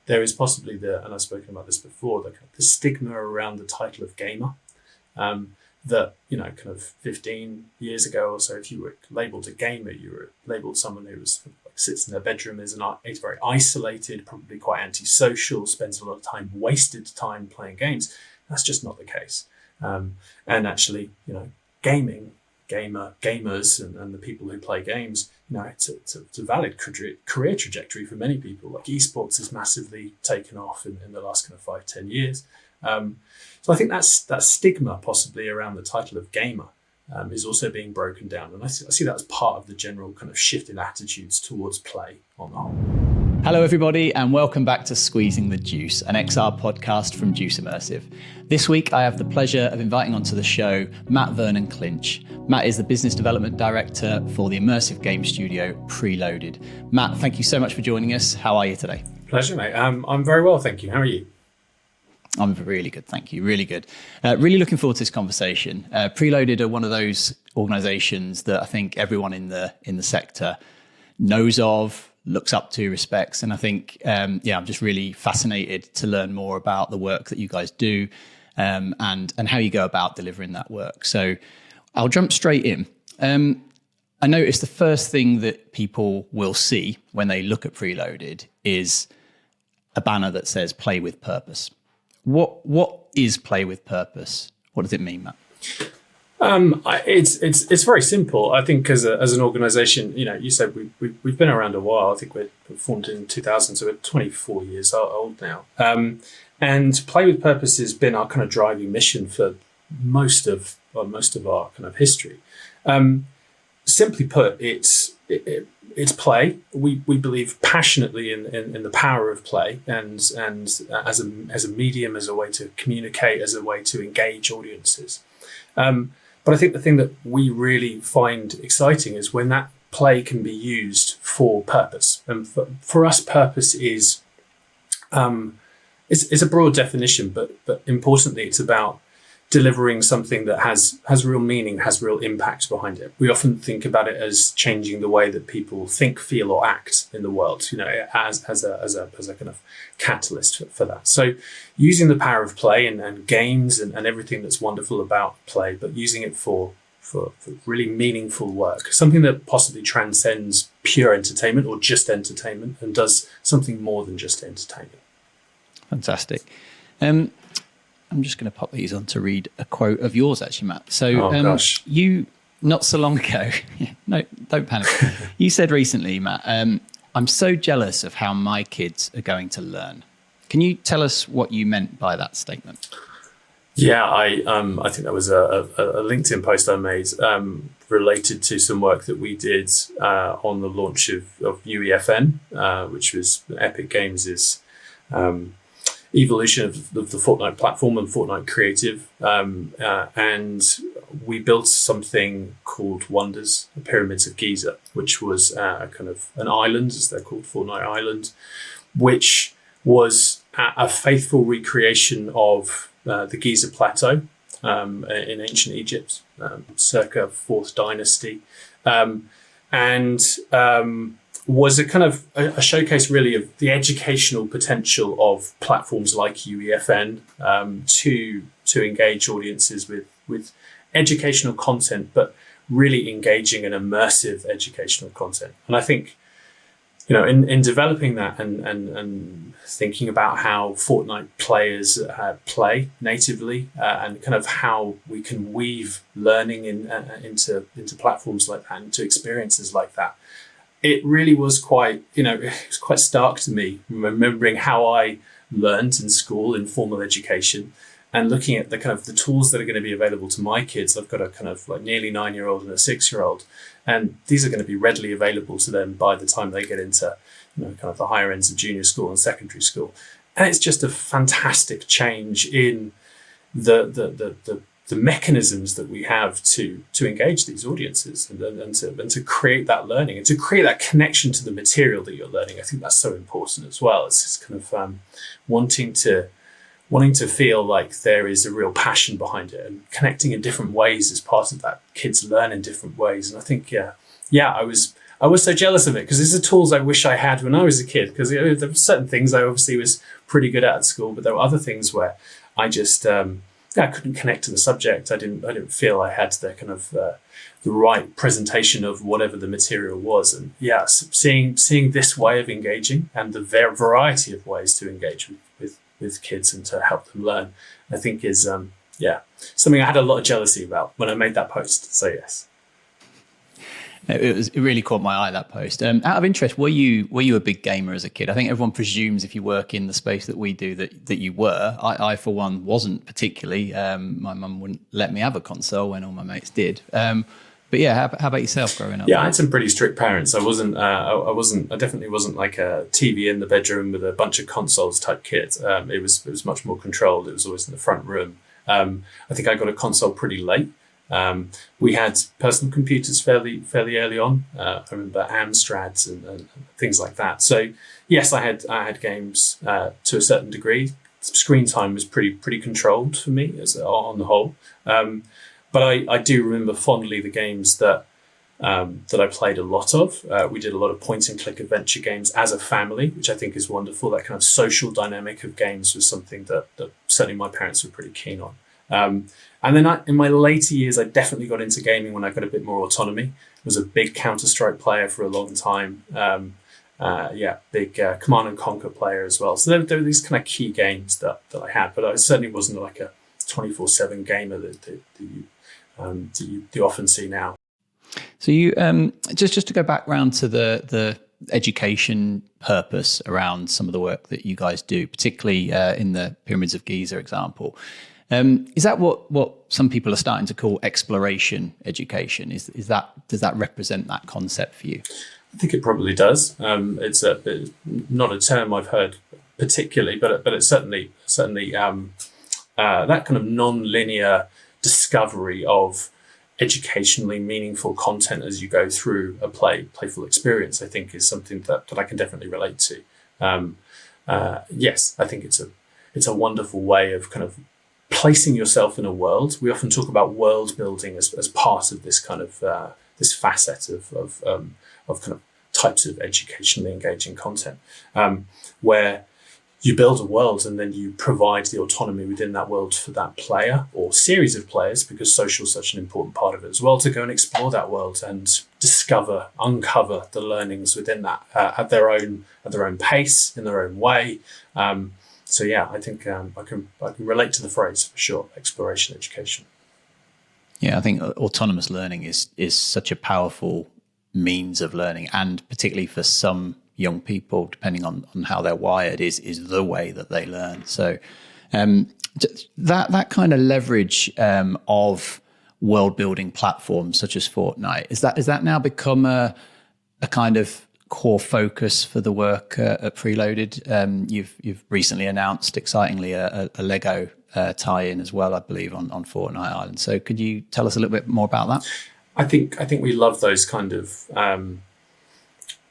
there is possibly and I've spoken about this before, the stigma around the title of gamer. That, kind of 15 years ago or so, if you were labelled a gamer, you were labelled someone who sits in their bedroom, is very isolated, probably quite antisocial, spends a lot of time, wasted time playing games. That's just not the case. And actually, gamers and the people who play games, it's a valid career trajectory for many people. Like esports has massively taken off in the last kind of 5-10 years. So I think that stigma possibly around the title of gamer is also being broken down. And I see that as part of the general kind of shift in attitudes towards play on the whole. Hello everybody, and welcome back to Squeezing the Juice, an XR podcast from Juice Immersive. This week I have the pleasure of inviting onto the show Matt Vernon Clinch. Matt is the Business Development Director for the immersive game studio PRELOADED. Matt, thank you so much for joining us. How are you today? Pleasure, mate. I'm very well, thank you. How are you? I'm really good, thank you. Really good. Really looking forward to this conversation. PRELOADED are one of those organisations that I think everyone in the sector knows of, looks up to, respects, and I think I'm just really fascinated to learn more about the work that you guys do and how you go about delivering that work. So I'll jump straight in. I noticed the first thing that people will see when they look at PRELOADED is a banner that says "Play with Purpose." What is play with purpose? What does it mean, Matt? It's very simple. I think as an organisation, you said we've been around a while. I think we're formed in 2000, so we're 24 years old now. And play with purpose has been our kind of driving mission for most of our kind of history. Simply put, it's play. We believe passionately in the power of play and as a medium, as a way to communicate, as a way to engage audiences. But I think the thing that we really find exciting is when that play can be used for purpose. And for us, purpose is it's a broad definition, but importantly, it's about delivering something that has real meaning, has real impact behind it. We often think about it as changing the way that people think, feel, or act in the world, as a kind of catalyst for that. So using the power of play and games and everything that's wonderful about play, but using it for really meaningful work, something that possibly transcends pure entertainment or just entertainment and does something more than just entertainment. Fantastic. I'm just going to pop these on to read a quote of yours, actually, Matt. So you, not so long ago, no, don't panic. You said recently, Matt, I'm so jealous of how my kids are going to learn. Can you tell us what you meant by that statement? Yeah, I think that was a LinkedIn post I made related to some work that we did on the launch of UEFN, which was Epic Games' evolution of the Fortnite platform and Fortnite creative. And we built something called Wonders, the Pyramids of Giza, which was a kind of an island, as they're called, Fortnite Island, which was a faithful recreation of the Giza Plateau in ancient Egypt, circa 4th dynasty. Was a kind of a showcase really of the educational potential of platforms like UEFN to engage audiences with educational content, but really engaging and immersive educational content. And I think, in developing that and thinking about how Fortnite players play natively and kind of how we can weave learning into platforms like that, into experiences like that, it really was quite, it was quite stark to me, remembering how I learned in school in formal education and looking at the kind of the tools that are going to be available to my kids. I've got a kind of like nearly 9-year-old and a 6-year-old, and these are going to be readily available to them by the time they get into, kind of the higher ends of junior school and secondary school. And it's just a fantastic change in the mechanisms that we have to engage these audiences and to create that learning and to create that connection to the material that you're learning. I think that's so important as well. It's just kind of wanting to feel like there is a real passion behind it and connecting in different ways as part of that. Kids learn in different ways. And I think, I I was so jealous of it because these are tools I wish I had when I was a kid. Because there were certain things I obviously was pretty good at school, but there were other things where I just I couldn't connect to the subject. I didn't feel I had the kind of the right presentation of whatever the material was. And yeah, seeing this way of engaging and the variety of ways to engage with kids and to help them learn, I think is something I had a lot of jealousy about when I made that post. So yes. It really caught my eye, that post. Out of interest, were you a big gamer as a kid? I think everyone presumes if you work in the space that we do that you were. I for one wasn't particularly. My mum wouldn't let me have a console when all my mates did. But yeah, how about yourself growing up? Yeah, I had some pretty strict parents. I wasn't. I definitely wasn't like a TV in the bedroom with a bunch of consoles type kid. It was much more controlled. It was always in the front room. I think I got a console pretty late. We had personal computers fairly early on. I remember Amstrads and things like that. So yes, I had games to a certain degree. Screen time was pretty controlled for me on the whole. But I do remember fondly the games that I played a lot of. We did a lot of point and click adventure games as a family, which I think is wonderful. That kind of social dynamic of games was something that certainly my parents were pretty keen on. And then in my later years, I definitely got into gaming when I got a bit more autonomy. I was a big Counter-Strike player for a long time. Big Command and Conquer player as well. So there were these kind of key games that I had, but I certainly wasn't like a 24/7 gamer that you often see now. So you just to go back round to the education purpose around some of the work that you guys do, particularly in the Pyramids of Giza example. Is that what some people are starting to call exploration education? Does that represent that concept for you? I think it probably does. It's not a term I've heard particularly, but it's certainly that kind of non-linear discovery of educationally meaningful content as you go through a playful experience, I think is something that I can definitely relate to. Yes, I think it's a wonderful way of kind of placing yourself in a world. We often talk about world building as part of this kind of this facet of kind of types of educationally engaging content, where you build a world and then you provide the autonomy within that world for that player or series of players, because social is such an important part of it as well, to go and explore that world and uncover the learnings within that at their own pace, in their own way. So yeah, I think I can relate to the phrase for sure, exploration education. Yeah, I think autonomous learning is such a powerful means of learning, and particularly for some young people, depending on how they're wired, is the way that they learn. So that kind of leverage of world building platforms such as Fortnite, is that now become a kind of core focus for the work at PRELOADED? You've recently announced excitingly a Lego tie-in as well, I believe, on Fortnite Island. So could you tell us a little bit more about that? I think we love those kind of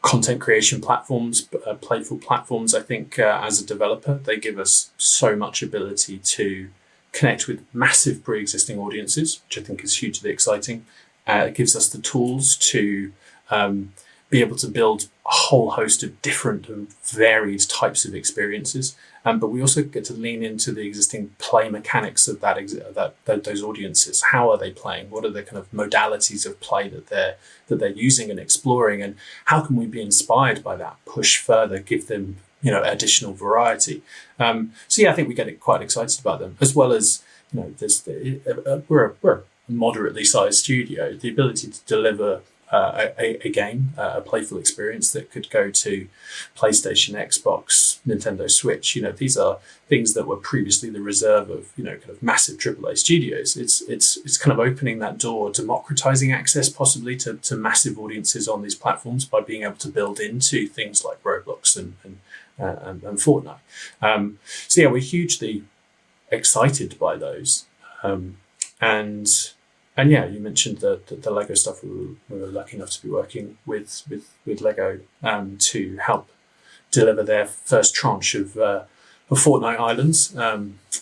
content creation platforms, playful platforms. I think as a developer, they give us so much ability to connect with massive pre-existing audiences, which I think is hugely exciting. It gives us the tools to be able to build a whole host of different and varied types of experiences. But we also get to lean into the existing play mechanics of those audiences. How are they playing? What are the kind of modalities of play that they're using and exploring? And how can we be inspired by that? Push further, give them additional variety. So yeah, I think we get quite excited about them, as well as we're a moderately sized studio. The ability to deliver a game, a playful experience that could go to PlayStation, Xbox, Nintendo Switch. These are things that were previously the reserve of kind of massive AAA studios. It's kind of opening that door, democratizing access possibly to massive audiences on these platforms by being able to build into things like Roblox and Fortnite. So yeah, we're hugely excited by those. And yeah, you mentioned the Lego stuff. We were lucky enough to be working with Lego to help deliver their first tranche of Fortnite Islands,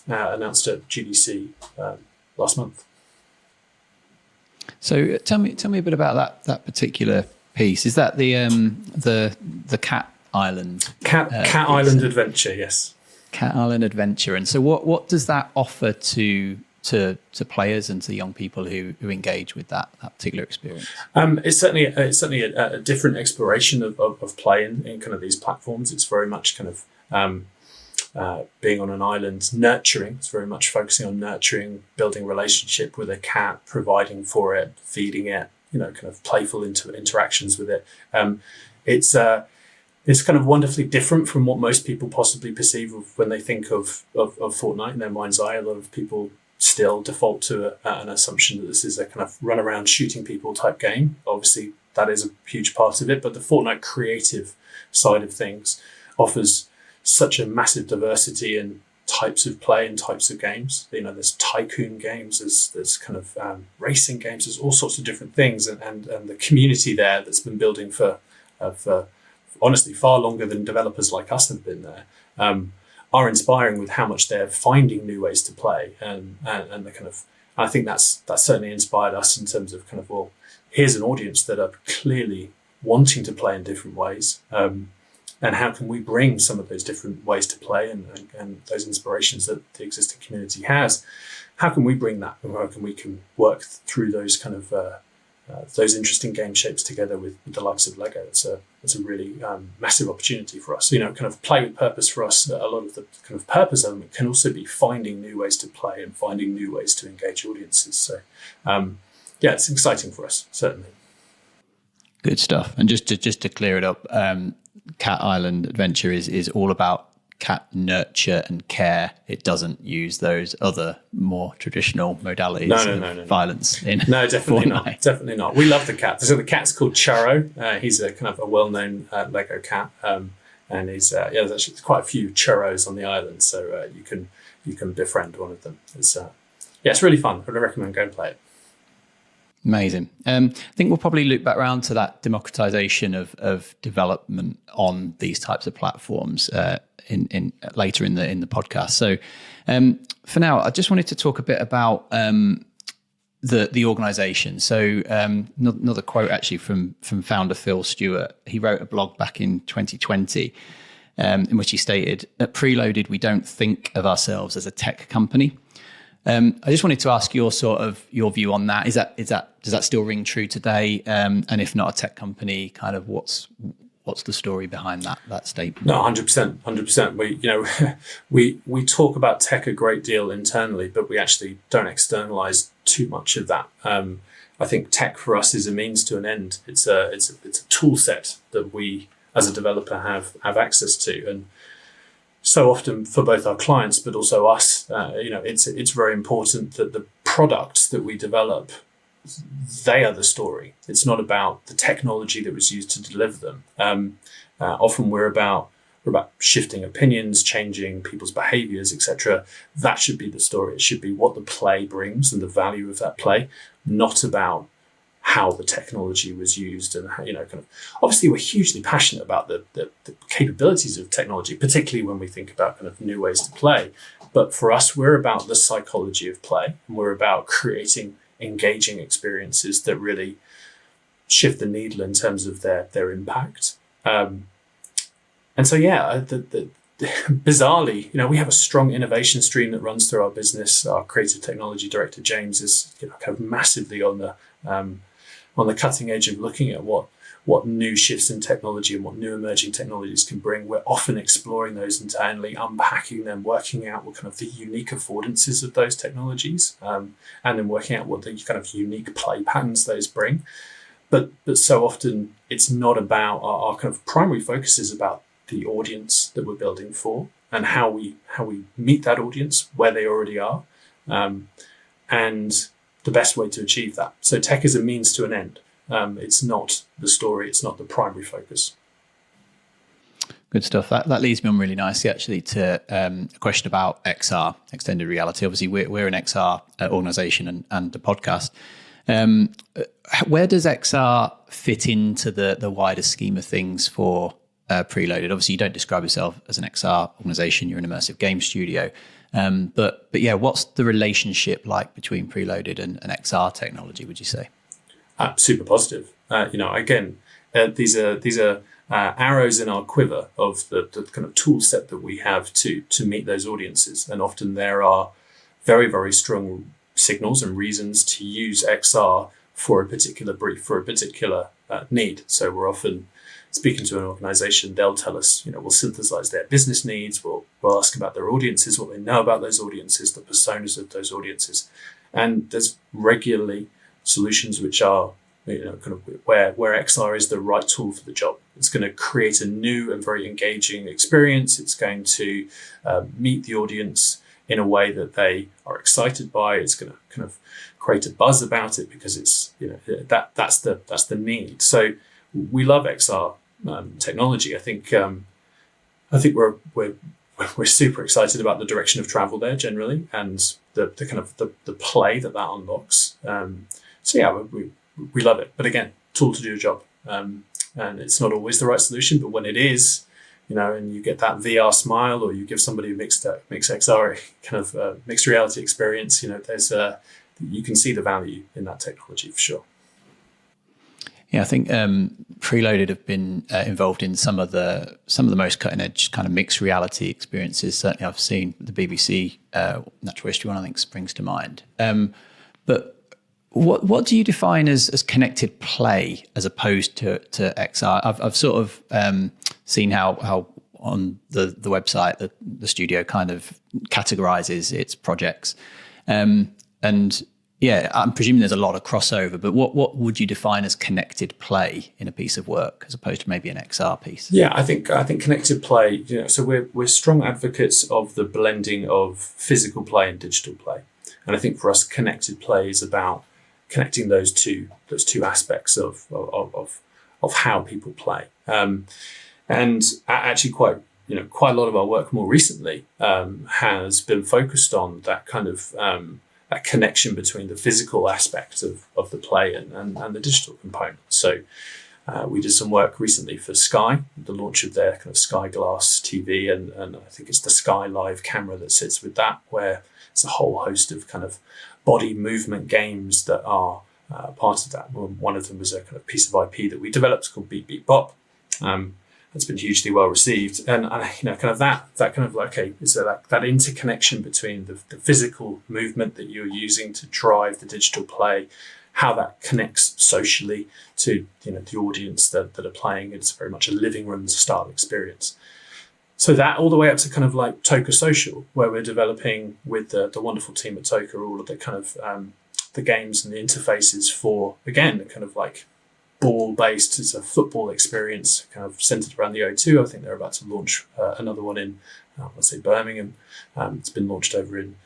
announced at GDC last month. So tell me a bit about that particular piece. Is that the Cat Island? Cat Island Adventure, yes. Cat Island Adventure. And so what does that offer to players and to young people who engage with that particular experience? It's certainly a different exploration of play in kind of these platforms. It's very much kind of being on an island, nurturing. It's very much focusing on nurturing, building relationship with a cat, providing for it, feeding it, kind of playful interactions with it. It's kind of wonderfully different from what most people possibly perceive of when they think of Fortnite in their mind's eye. A lot of people still default to an assumption that this is a kind of run around shooting people type game. Obviously, that is a huge part of it, but the Fortnite creative side of things offers such a massive diversity in types of play and types of games. There's tycoon games, there's kind of racing games, there's all sorts of different things, and the community there that's been building for honestly far longer than developers like us have been there. Are inspiring with how much they're finding new ways to play, and the kind of, I think that's certainly inspired us in terms of kind of, well, here's an audience that are clearly wanting to play in different ways, and how can we bring some of those different ways to play and those inspirations that the existing community has? How can we bring that, and how can we work through those kind of those interesting game shapes together with the likes of Lego? It's a really massive opportunity for us. Kind of play with purpose for us. A lot of the kind of purpose element can also be finding new ways to play and finding new ways to engage audiences. So, it's exciting for us, certainly. Good stuff. And just to clear it up, Cat Island Adventure is all about cat nurture and care. It doesn't use those other more traditional modalities of violence in No, definitely Fortnite. not. Definitely not. We love the cat. So the cat's called Churro. He's a kind of a well-known Lego cat, and he's there's actually quite a few churros on the island, so you can befriend one of them. It's really fun. I'd recommend go and play it. Amazing. I think we'll probably loop back around to that democratization of development on these types of platforms in later in the podcast. So for now, I just wanted to talk a bit about the organization. So another quote actually from founder Phil Stewart. He wrote a blog back in 2020 in which he stated, "At PRELOADED, we don't think of ourselves as a tech company." I just wanted to ask your view on that. Does that still ring true today? And if not a tech company, kind of what's the story behind that statement? No, 100%, 100%. We talk about tech a great deal internally, but we actually don't externalize too much of that. I think tech for us is a means to an end. It's a tool set that we as a developer have access to, and so often for both our clients, but also us, it's very important that the products that we develop, they are the story. It's not about the technology that was used to deliver them. Often we're about shifting opinions, changing people's behaviors, etc. That should be the story. It should be what the play brings and the value of that play, not about how the technology was used. And kind of, obviously we're hugely passionate about the capabilities of technology, particularly when we think about kind of new ways to play. But for us, we're about the psychology of play, and we're about creating engaging experiences that really shift the needle in terms of their impact. Bizarrely, we have a strong innovation stream that runs through our business. Our creative technology director, James, is kind of massively on the cutting edge of looking at what new shifts in technology and what new emerging technologies can bring. We're often exploring those internally, unpacking them, working out what kind of the unique affordances of those technologies, and then working out what the kind of unique play patterns those bring. But so often it's not about our kind of primary focus is about the audience that we're building for and how we meet that audience where they already are, and the best way to achieve that. So tech is a means to an end. It's not the story. It's not the primary focus. Good stuff. That leads me on really nicely, actually, to a question about XR, extended reality. Obviously, we're an XR organization and a podcast. Where does XR fit into the wider scheme of things for PRELOADED? Obviously, you don't describe yourself as an XR organization. You're an immersive game studio. But yeah, what's the relationship like between PRELOADED and XR technology, would you say? Super positive. Again, these are arrows in our quiver of the kind of tool set that we have to meet those audiences. And often there are very, very strong signals and reasons to use XR for a particular brief, for a particular need. So we're often speaking to an organization, they'll tell us, we'll synthesize their business needs, we'll ask about their audiences, what they know about those audiences, the personas of those audiences. And there's regularly solutions which are, kind of where XR is the right tool for the job. It's going to create a new and very engaging experience. It's going to meet the audience in a way that they are excited by. It's going to kind of create a buzz about it because it's, that's the need. So we love XR technology. I think we're super excited about the direction of travel there generally, and the kind of the play that unlocks. So yeah, we love it. But again, tool to do a job, and it's not always the right solution. But when it is, and you get that VR smile, or you give somebody a mixed XR kind of mixed reality experience, there's you can see the value in that technology for sure. Yeah, I think PRELOADED have been involved in some of the most cutting edge kind of mixed reality experiences. Certainly, I've seen the BBC Natural History one. I think springs to mind. But what do you define as connected play as opposed to XR? I've sort of seen how on the website the studio kind of categorizes its projects, and yeah, I'm presuming there's a lot of crossover, but what would you define as connected play in a piece of work as opposed to maybe an XR piece? Yeah, I think connected play, so we're strong advocates of the blending of physical play and digital play. And I think for us, connected play is about connecting those two aspects of how people play. And actually quite a lot of our work more recently has been focused on that kind of that connection between the physical aspect of the play and the digital component. So we did some work recently for Sky, the launch of their kind of Sky Glass TV, and I think it's the Sky Live camera that sits with that, where it's a whole host of kind of body movement games that are part of that. One of them was a kind of piece of IP that we developed called Beep Beep Bop. It's been hugely well received, and kind of that kind of like, okay, so that interconnection between the physical movement that you're using to drive the digital play, how that connects socially to the audience that are playing. It's very much a living room style experience. So that all the way up to kind of like Toka Social, where we're developing with the wonderful team at Toka all of the kind of the games and the interfaces for, again, kind of like ball-based. It's a football experience kind of centered around the O2. I think they're about to launch another one in, let's say, Birmingham. It's been launched over in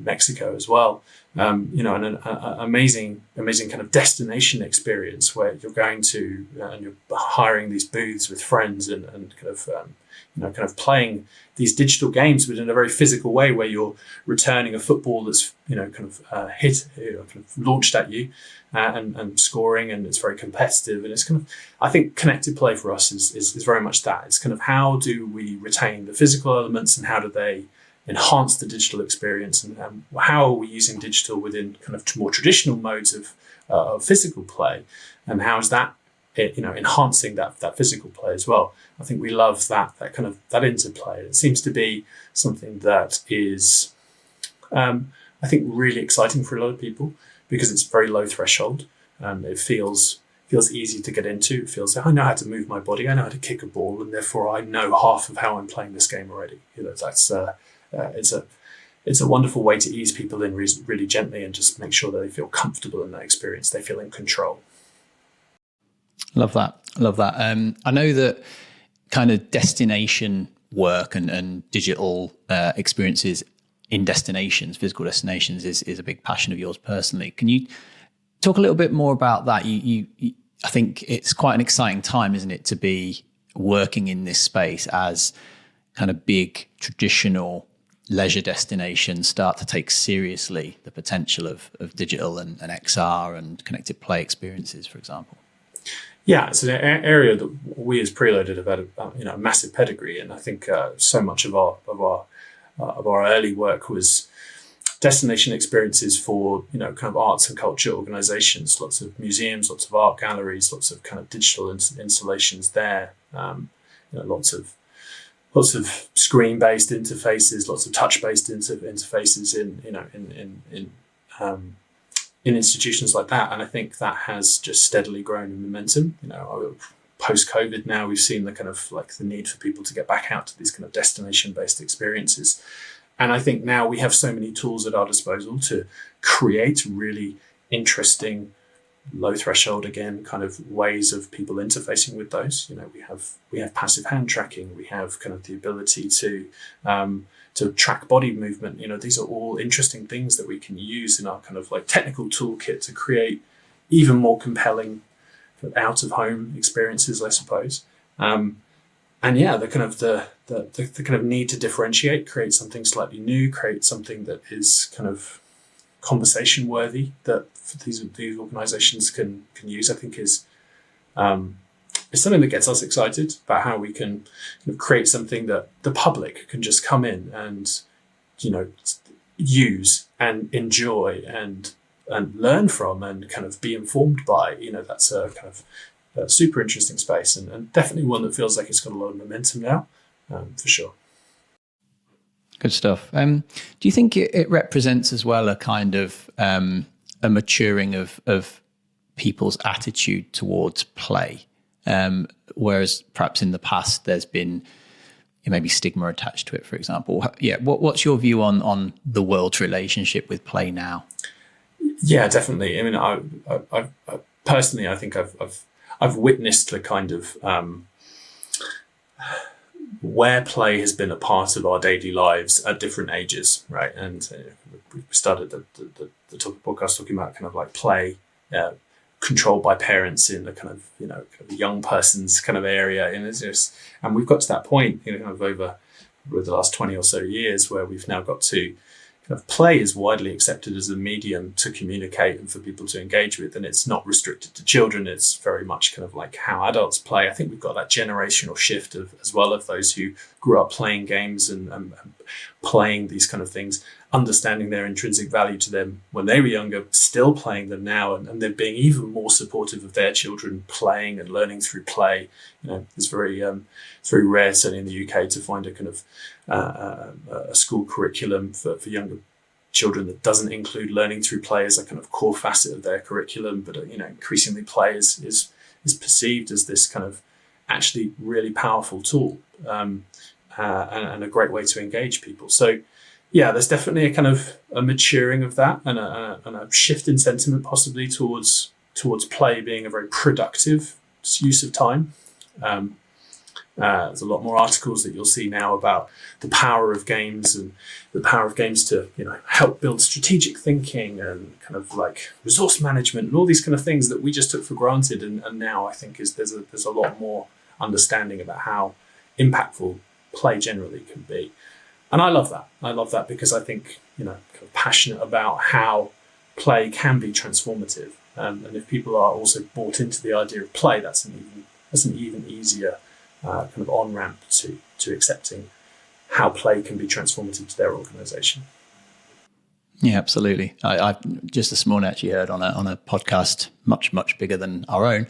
Mexico as well. And an amazing kind of destination experience where you're going to and you're hiring these booths with friends and kind of playing these digital games, but in a very physical way, where you're returning a football that's kind of launched at you and scoring, and it's very competitive. And it's kind of, I think connected play for us is very much that. It's kind of how do we retain the physical elements and how do they enhance the digital experience, and how are we using digital within kind of more traditional modes of physical play, and how is that enhancing that physical play as well. I think we love that kind of that interplay. It seems to be something that is I think really exciting for a lot of people because it's very low threshold. It feels easy to get into. It feels like I know how to move my body, I know how to kick a ball, and therefore I know half of how I'm playing this game already. That's it's a wonderful way to ease people in really gently and just make sure that they feel comfortable in that experience. They feel in control. Love that. I know that kind of destination work and digital experiences in destinations, physical destinations, is a big passion of yours personally. Can you talk a little bit more about that? You I think it's quite an exciting time, isn't it, to be working in this space as kind of big traditional leisure destinations start to take seriously the potential of digital and XR and connected play experiences, for example. Yeah, it's an area that we as PRELOADED have had a massive pedigree, and I think so much of our early work was destination experiences for, kind of arts and culture organizations, lots of museums, lots of art galleries, lots of kind of digital installations there, lots of screen-based interfaces, lots of touch-based interfaces in institutions like that. And I think that has just steadily grown in momentum. Post-COVID now, we've seen the kind of like the need for people to get back out to these kind of destination-based experiences. And I think now we have so many tools at our disposal to create really interesting, low threshold, again, kind of ways of people interfacing with those. We have passive hand tracking. We have kind of the ability to track body movement. These are all interesting things that we can use in our kind of like technical toolkit to create even more compelling out of home experiences, I suppose. And yeah, the kind of need to differentiate, create something slightly new, create something that is kind of conversation worthy that these organizations can use, I think is something that gets us excited about how we can kind of create something that the public can just come in and, use and enjoy and learn from and kind of be informed by. That's a kind of a super interesting space and definitely one that feels like it's got a lot of momentum now, for sure. Good stuff. Do you think it represents as well a kind of a maturing of people's attitude towards play? Whereas perhaps in the past there's been maybe stigma attached to it, for example. Yeah, what's your view on the world's relationship with play now? Yeah, definitely. I mean, I personally, I think I've witnessed the kind of where play has been a part of our daily lives at different ages, right? And we started the podcast talking about kind of like play controlled by parents in the kind of kind of young person's kind of area, and we've got to that point, kind of over the last 20 or so years where we've now got to kind of play is widely accepted as a medium to communicate and for people to engage with, and it's not restricted to children. It's very much kind of like how adults play. I think we've got that generational shift as well of those who grew up playing games and playing these kind of things, understanding their intrinsic value to them when they were younger, still playing them now, and they're being even more supportive of their children playing and learning through play. It's very rare, certainly in the UK, to find a kind of a school curriculum for younger children that doesn't include learning through play as a kind of core facet of their curriculum. But increasingly, play is perceived as this kind of actually really powerful tool and a great way to engage people. So yeah, there's definitely a kind of a maturing of that and a shift in sentiment possibly towards play being a very productive use of time. There's a lot more articles that you'll see now about the power of games and the power of games to help build strategic thinking and kind of like resource management and all these kind of things that we just took for granted. And now I think there's a lot more understanding about how impactful play generally can be. And I love that. I love that because I think, kind of passionate about how play can be transformative. And if people are also bought into the idea of play, that's an even easier kind of on-ramp to accepting how play can be transformative to their organization. Yeah, absolutely. I just this morning actually heard on a podcast much bigger than our own,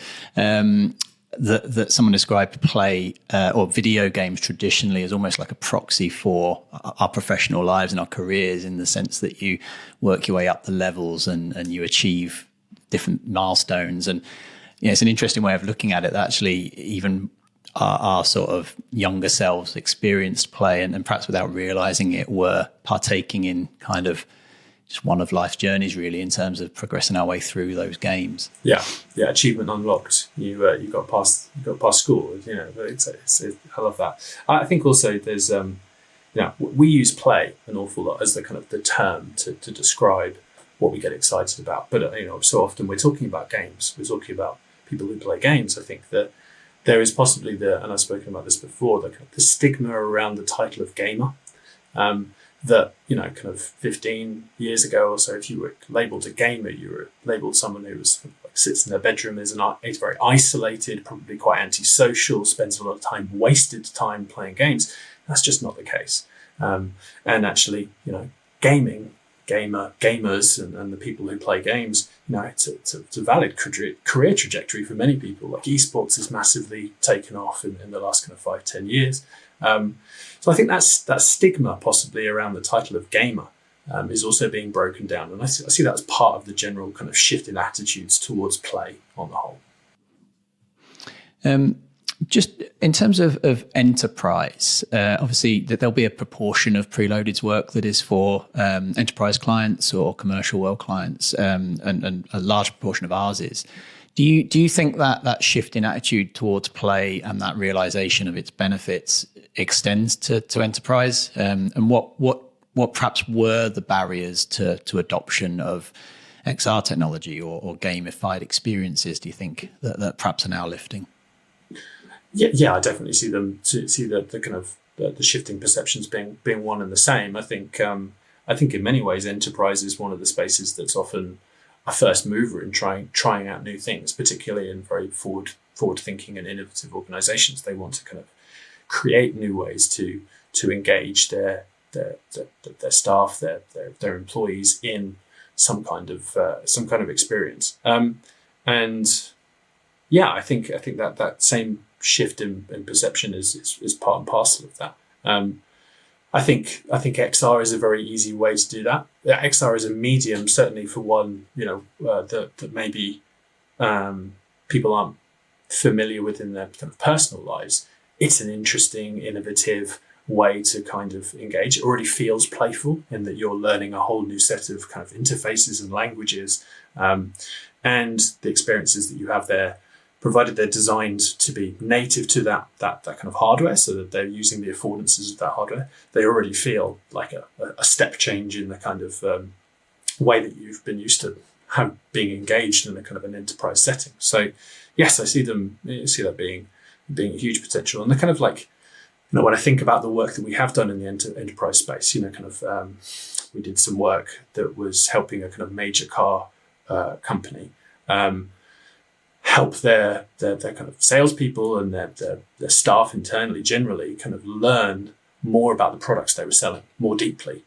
that someone described play or video games traditionally as almost like a proxy for our professional lives and our careers, in the sense that you work your way up the levels and you achieve different milestones. And it's an interesting way of looking at it, that actually even our sort of younger selves experienced play and perhaps without realizing it were partaking in kind of just one of life's journeys, really, in terms of progressing our way through those games. Yeah, achievement unlocked. You got past school. I love that. I think also there's we use play an awful lot as the kind of the term to describe what we get excited about. But so often we're talking about games. We're talking about people who play games. I think that there is possibly and I've spoken about this before, the stigma around the title of gamer. That kind of 15 years ago or so, if you were labelled a gamer, you were labelled someone who was sits in their bedroom, is very isolated, probably quite antisocial, spends a lot of wasted time playing games. That's just not the case. And actually, gaming gamers and the people who play games, it's a valid career trajectory for many people. Like esports has massively taken off in the last kind of 5-10 years. So I think that stigma possibly around the title of gamer is also being broken down. And I see that as part of the general kind of shift in attitudes towards play on the whole. Just in terms of enterprise, obviously there'll be a proportion of Preloaded's work that is for enterprise clients or commercial world clients, and a large proportion of ours is. Do you think that shift in attitude towards play and that realization of its benefits extends to enterprise? And what perhaps were the barriers to adoption of XR technology or gamified experiences? Do you think that perhaps are now lifting? Yeah, I definitely see the kind of the shifting perceptions being one and the same. I think in many ways enterprise is one of the spaces that's often a first mover in trying out new things, particularly in very forward thinking and innovative organizations. They want to kind of create new ways to engage their staff, their employees in some kind of experience. And yeah, I think that same shift in perception is part and parcel of that. I think XR is a very easy way to do that. XR is a medium, certainly for one, that maybe people aren't familiar with in their kind of personal lives. It's an interesting, innovative way to kind of engage. It already feels playful in that you're learning a whole new set of kind of interfaces and languages, and the experiences that you have there, provided they're designed to be native to that kind of hardware, so that they're using the affordances of that hardware, they already feel like a step change in the kind of way that you've been used to being engaged in a kind of an enterprise setting. So yes, I see that being a huge potential. And the kind of like, when I think about the work that we have done in the enterprise space, we did some work that was helping a kind of major car company help their kind of salespeople and their staff internally generally kind of learn more about the products they were selling more deeply.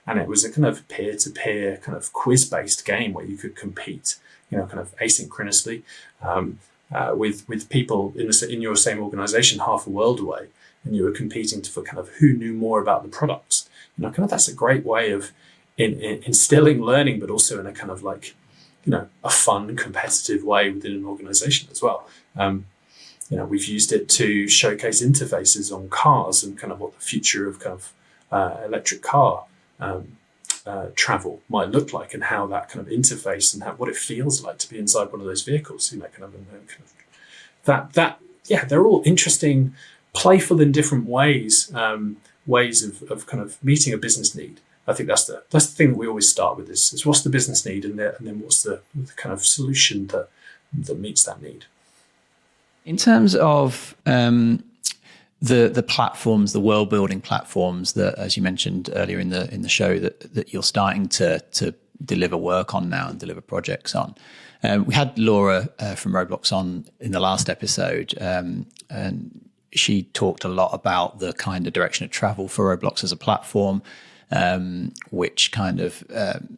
And it was a kind of peer-to-peer kind of quiz-based game where you could compete, kind of asynchronously with people in your same organization half a world away, and you were competing for kind of who knew more about the products. Kind of that's a great way of instilling learning, but also in a kind of like, a fun, competitive way within an organization as well. We've used it to showcase interfaces on cars and kind of what the future of kind of electric car travel might look like, and how that kind of interface and what it feels like to be inside one of those vehicles. They're all interesting, playful in different ways, ways of kind of meeting a business need. I think that's the thing that we always start with is what's the business need, and then what's the kind of solution that meets that need. In terms of the platforms, the world building platforms that, as you mentioned earlier in the show, that you're starting to deliver work on now and deliver projects on. We had Laura from Roblox on in the last episode, and she talked a lot about the kind of direction of travel for Roblox as a platform. Which kind of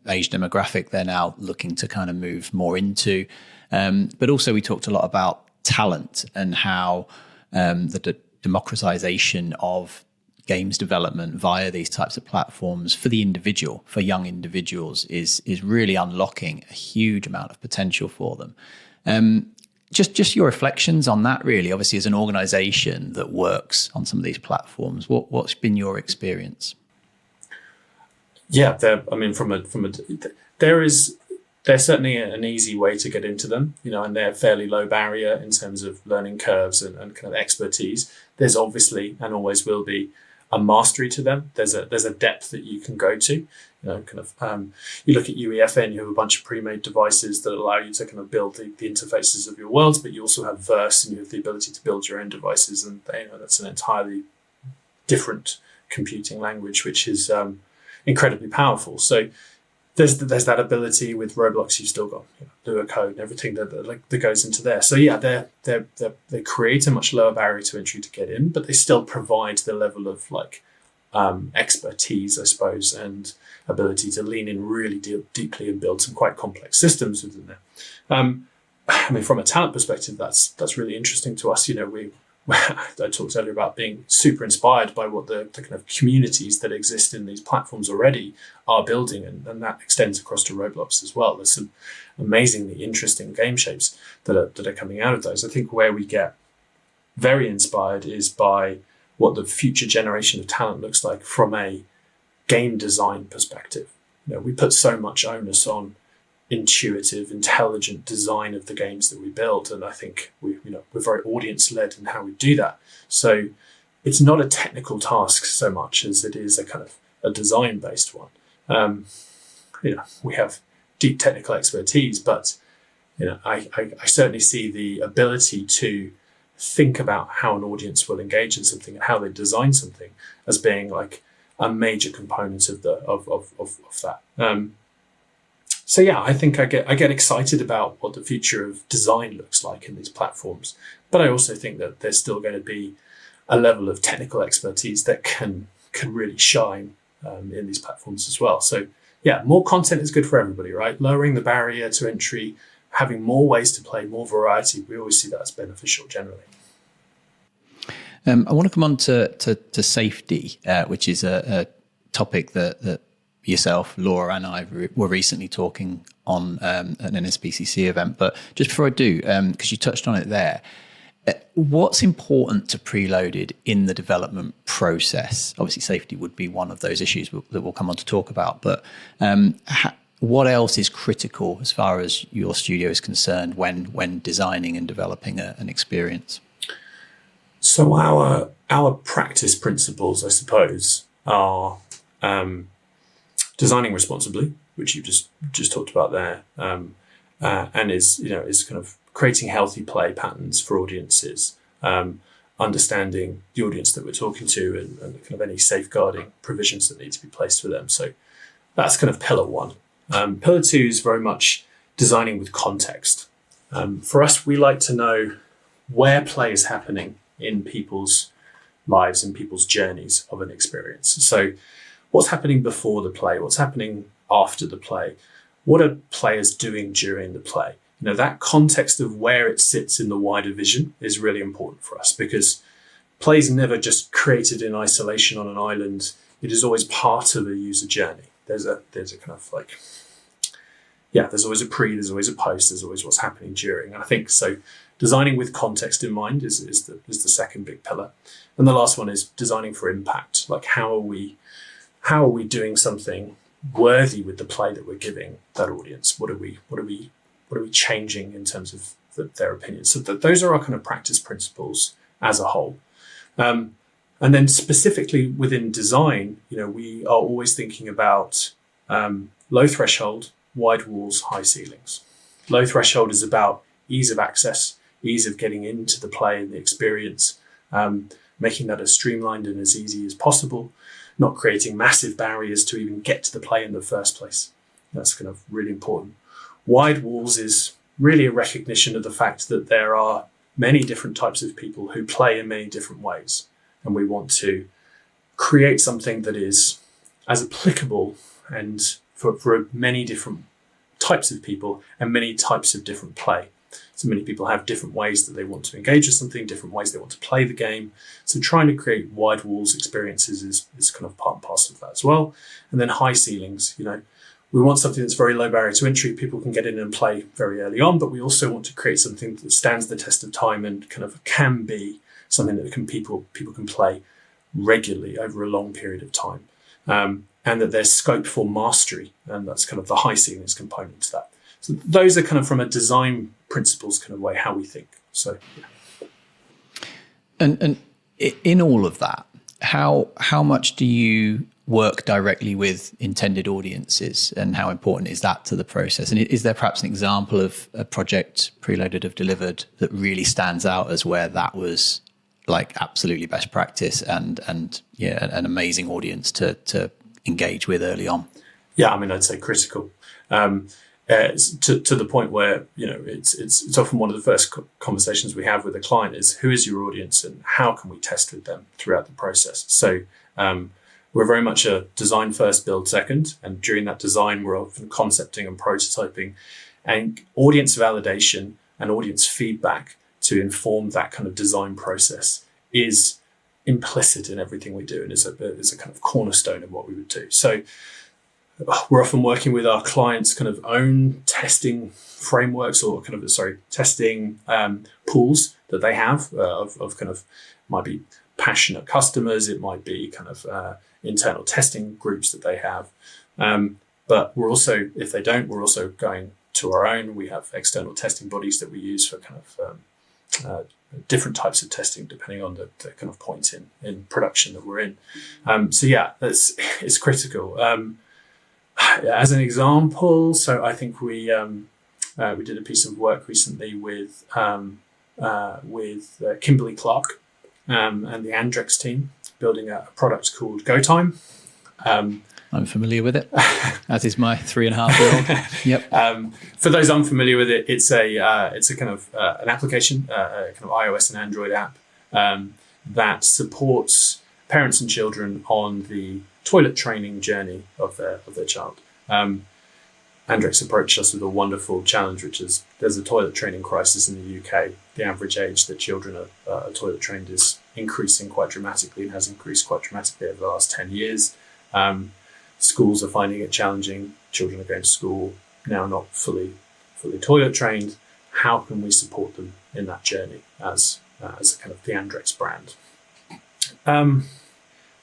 age demographic they're now looking to kind of move more into. But also we talked a lot about talent and how the democratization of games development via these types of platforms for the individual, for young individuals, is really unlocking a huge amount of potential for them. Just your reflections on that, really. Obviously, as an organization that works on some of these platforms, what's been your experience? Yeah, there's certainly an easy way to get into them, and they're fairly low barrier in terms of learning curves and kind of expertise. There's obviously, and always will be, a mastery to them. There's a depth that you can go to. You look at UEFN, you have a bunch of pre-made devices that allow you to kind of build the interfaces of your worlds, but you also have Verse, and you have the ability to build your own devices, and that's an entirely different computing language, which is incredibly powerful. So there's that ability with Roblox. You've still got Lua code and everything that goes into there. So yeah, they create a much lower barrier to entry to get in, but they still provide the level of like expertise, I suppose, and ability to lean in really deeply and build some quite complex systems within there. I mean, from a talent perspective, that's really interesting to us. I talked earlier about being super inspired by what the kind of communities that exist in these platforms already are building, and that extends across to Roblox as well. There's some amazingly interesting game shapes that are coming out of those. I think where we get very inspired is by what the future generation of talent looks like from a game design perspective. We put so much onus on intuitive, intelligent design of the games that we build, and I think we're very audience-led in how we do that. So it's not a technical task so much as it is a kind of a design-based one. We have deep technical expertise, but I certainly see the ability to think about how an audience will engage in something and how they design something as being like a major component of that. So yeah, I think I get excited about what the future of design looks like in these platforms, but I also think that there's still going to be a level of technical expertise that can really shine in these platforms as well. So yeah, more content is good for everybody, right? Lowering the barrier to entry, having more ways to play, more variety, we always see that as beneficial generally. I want to come on to safety, which is a topic that yourself, Laura, and I were recently talking on an NSPCC event. But just before I do, because you touched on it there, what's important to Preloaded in the development process? Obviously, safety would be one of those issues that we'll come on to talk about. But what else is critical as far as your studio is concerned when designing and developing an experience? So our practice principles, I suppose, are designing responsibly, which you've just talked about there, and is kind of creating healthy play patterns for audiences, understanding the audience that we're talking to, and kind of any safeguarding provisions that need to be placed for them. So that's kind of pillar one. Pillar two is very much designing with context. For us, we like to know where play is happening in people's lives and people's journeys of an experience. So what's happening before the play? What's happening after the play? What are players doing during the play? That context of where it sits in the wider vision is really important for us, because play is never just created in isolation on an island. It is always part of a user journey. There's a kind of like, there's always a pre, there's always a post, there's always what's happening during. And I think so designing with context in mind is the second big pillar. And the last one is designing for impact. Like how are we doing something worthy with the play that we're giving that audience? What are we changing in terms of their opinions? So those are our kind of practice principles as a whole. And then specifically within design, we are always thinking about low threshold, wide walls, high ceilings. Low threshold is about ease of access, ease of getting into the play and the experience, making that as streamlined and as easy as possible, not creating massive barriers to even get to the play in the first place. That's kind of really important. Wide walls is really a recognition of the fact that there are many different types of people who play in many different ways. And we want to create something that is as applicable and for many different types of people and many types of different play. So many people have different ways that they want to engage with something, different ways they want to play the game. So trying to create wide walls experiences is kind of part and parcel of that as well. And then high ceilings, we want something that's very low barrier to entry. People can get in and play very early on, but we also want to create something that stands the test of time and kind of can be something that people can play regularly over a long period of time. And that there's scope for mastery, and that's kind of the high ceilings component to that. So those are kind of from a design principles kind of way how we think. So yeah. And in all of that, how much do you work directly with intended audiences, and how important is that to the process? And is there perhaps an example of a project Preloaded have delivered that really stands out as where that was like absolutely best practice and an amazing audience to engage with early on? Yeah, I mean, I'd say critical. To the point where it's often one of the first conversations we have with a client is who is your audience and how can we test with them throughout the process. So we're very much a design first, build second. And during that design, we're often concepting and prototyping, and audience validation and audience feedback to inform that kind of design process is implicit in everything we do, and is a kind of cornerstone of what we would do. So we're often working with our clients' kind of own testing frameworks, or testing pools that they have of kind of, might be passionate customers, it might be kind of internal testing groups that they have. But we're also, if they don't, we're also going to our own. We have external testing bodies that we use for kind of different types of testing, depending on the kind of point in production that we're in. So yeah, it's critical. As an example, so I think we did a piece of work recently with Kimberly-Clark and the Andrex team, building a product called GoTime. I'm familiar with it, as is my 3.5-year-old. Yep. For those unfamiliar with it, it's a kind of an application, a kind of iOS and Android app that supports parents and children on the toilet training journey of their child. Andrex approached us with a wonderful challenge, which is there's a toilet training crisis in the UK. The average age that children are toilet trained is increasing quite dramatically, and has increased quite dramatically over the last 10 years. Schools are finding it challenging. Children are going to school now not fully toilet trained. How can we support them in that journey as a kind of the Andrex brand?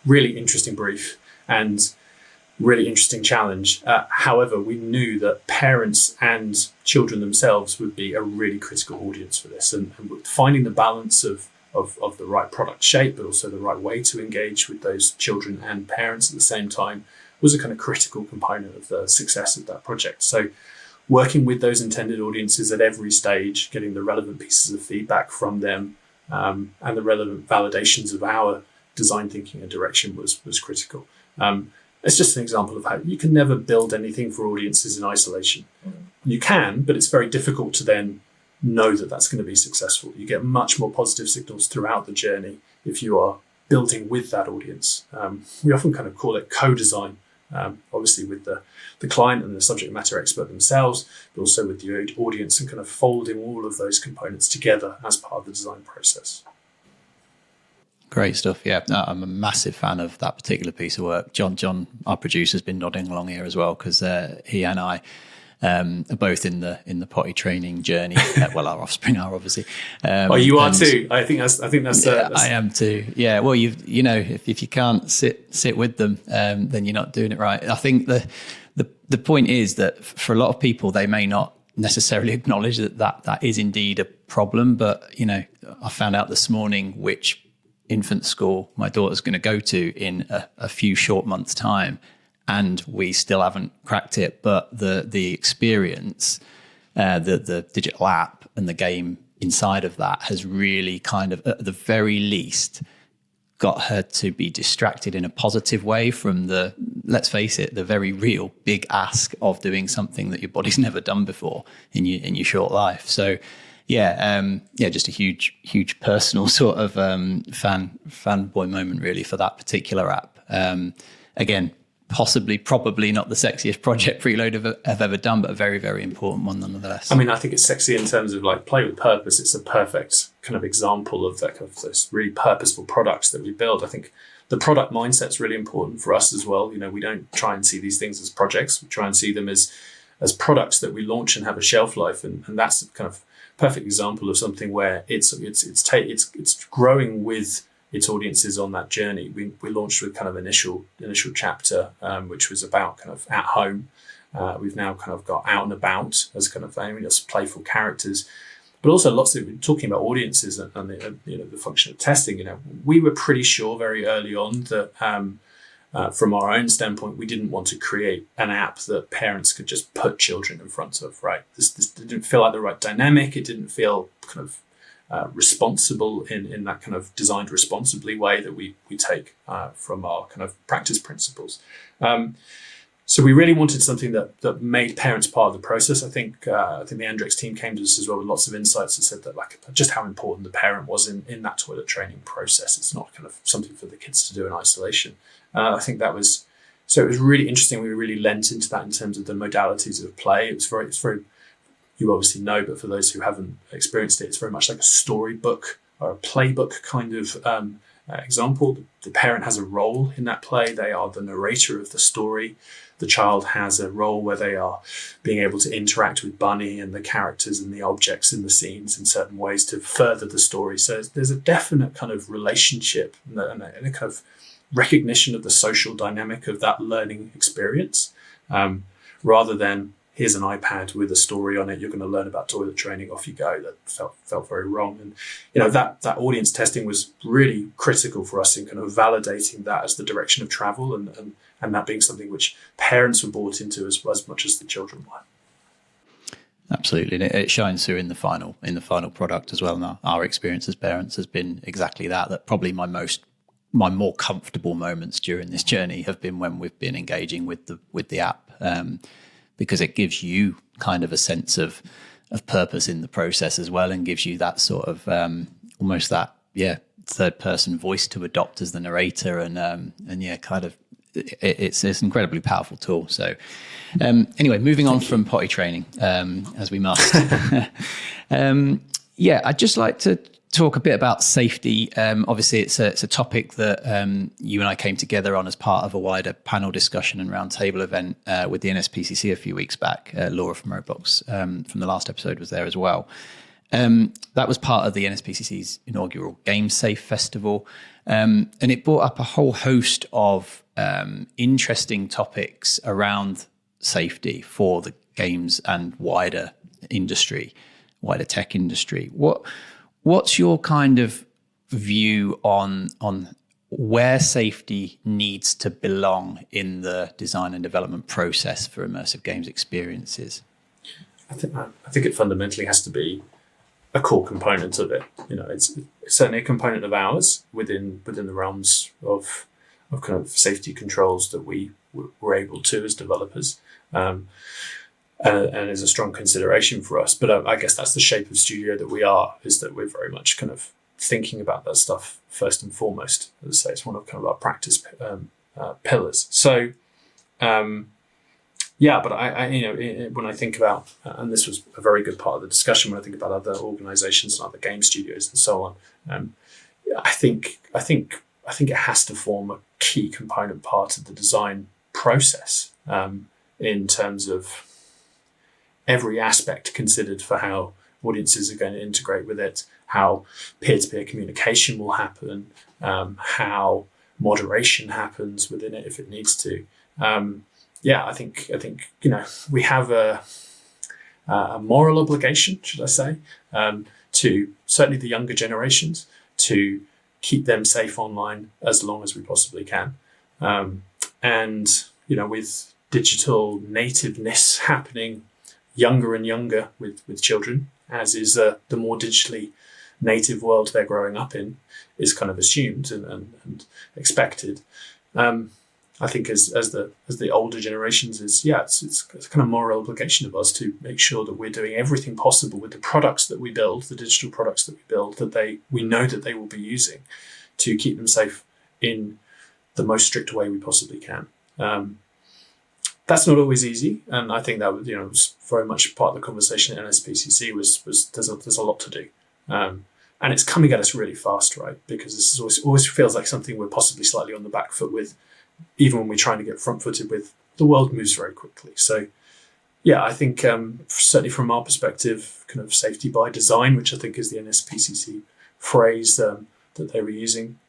Really interesting brief and really interesting challenge. However, we knew that parents and children themselves would be a really critical audience for this, and finding the balance of the right product shape, but also the right way to engage with those children and parents at the same time was a kind of critical component of the success of that project. So working with those intended audiences at every stage, getting the relevant pieces of feedback from them, and the relevant validations of our design thinking and direction was critical. It's just an example of how you can never build anything for audiences in isolation. You can, but it's very difficult to then know that that's going to be successful. You get much more positive signals throughout the journey if you are building with that audience. We often kind of call it co-design, obviously with the client and the subject matter expert themselves, but also with the audience, and kind of folding all of those components together as part of the design process. Great stuff. Yeah, I'm a massive fan of that particular piece of work. John, our producer, has been nodding along here as well, because he and I are both in the potty training journey. Well, our offspring are obviously. You are too. I think that's. I am too. Yeah. Well, you know, if you can't sit with them, then you're not doing it right. I think the point is that for a lot of people, they may not necessarily acknowledge that is indeed a problem. But you know, I found out this morning which infant school my daughter's going to go to in a few short months' time, and we still haven't cracked it. But the experience, the digital app and the game inside of that has really kind of, at the very least, got her to be distracted in a positive way from let's face it, the very real big ask of doing something that your body's never done before in your short life. So just a huge personal sort of fanboy moment really for that particular app. Again, probably not the sexiest project PRELOADED have ever done, but a very, very important one nonetheless. I mean, I think it's sexy in terms of like play with purpose. It's a perfect kind of example of that kind of those really purposeful products that we build. I think the product mindset's really important for us as well. You know, we don't try and see these things as projects. We try and see them as products that we launch and have a shelf life, and that's kind of perfect example of something where it's growing with its audiences on that journey. We launched with kind of initial chapter, which was about kind of at home. We've now kind of got out and about as kind of as playful characters, but also lots of talking about audiences and the function of testing. You know, we were pretty sure very early on that from our own standpoint, we didn't want to create an app that parents could just put children in front of, right? This didn't feel like the right dynamic. It didn't feel kind of responsible in that kind of designed responsibly way that we take from our kind of practice principles. So we really wanted something that made parents part of the process. I think the Andrex team came to us as well with lots of insights that said that like just how important the parent was in that toilet training process. It's not kind of something for the kids to do in isolation. I think that was, so it was really interesting. We really lent into that in terms of the modalities of play. It's very, you obviously know, but for those who haven't experienced it, it's very much like a storybook or a playbook kind of example. The parent has a role in that play. They are the narrator of the story. The child has a role where they are being able to interact with Bunny and the characters and the objects in the scenes in certain ways to further the story. So there's a definite kind of relationship and a kind of recognition of the social dynamic of that learning experience, rather than here's an iPad with a story on it, you're going to learn about toilet training, off you go. That felt very wrong. And, that audience testing was really critical for us in kind of validating that as the direction of travel and that being something which parents were bought into as much as the children were. Absolutely. And it shines through in the final product as well. And our experience as parents has been exactly that probably my more comfortable moments during this journey have been when we've been engaging with the app, because it gives you kind of a sense of purpose in the process as well, and gives you that sort of almost that third person voice to adopt as the narrator, and kind of it's an incredibly powerful tool. So anyway, moving on from potty training, as we must. I'd just like to talk a bit about safety. Obviously, it's a topic that you and I came together on as part of a wider panel discussion and roundtable event with the NSPCC a few weeks back. Laura from Roblox from the last episode was there as well. That was part of the NSPCC's inaugural Game Safe Festival, and it brought up a whole host of interesting topics around safety for the games and wider tech industry. What's your kind of view on where safety needs to belong in the design and development process for immersive games experiences? I think it fundamentally has to be a core component of it. It's certainly a component of ours within the realms of kind of safety controls that we were able to as developers. And is a strong consideration for us. But I guess that's the shape of studio that we are, is that we're very much kind of thinking about that stuff first and foremost. As I say, it's one of kind of our practice pillars. So, but when I think about, and this was a very good part of the discussion, when I think about other organizations and other game studios and so on, I think it has to form a key component part of the design process in terms of every aspect considered for how audiences are going to integrate with it, how peer-to-peer communication will happen, how moderation happens within it if it needs to. I think we have a moral obligation, should I say, to certainly the younger generations to keep them safe online as long as we possibly can. With digital nativeness happening younger and younger with children, as is the more digitally native world they're growing up in, is kind of assumed and expected. I think as the older generations it's a kind of moral obligation of us to make sure that we're doing everything possible with the products that we build, the digital products that we build, that we know that they will be using, to keep them safe in the most strict way we possibly can. That's not always easy, and I think that was very much part of the conversation at NSPCC was there's a lot to do, and it's coming at us really fast, right? Because this is always feels like something we're possibly slightly on the back foot with, even when we're trying to get front-footed with. The world moves very quickly, so I think certainly from our perspective, kind of safety by design, which I think is the NSPCC phrase that they were using.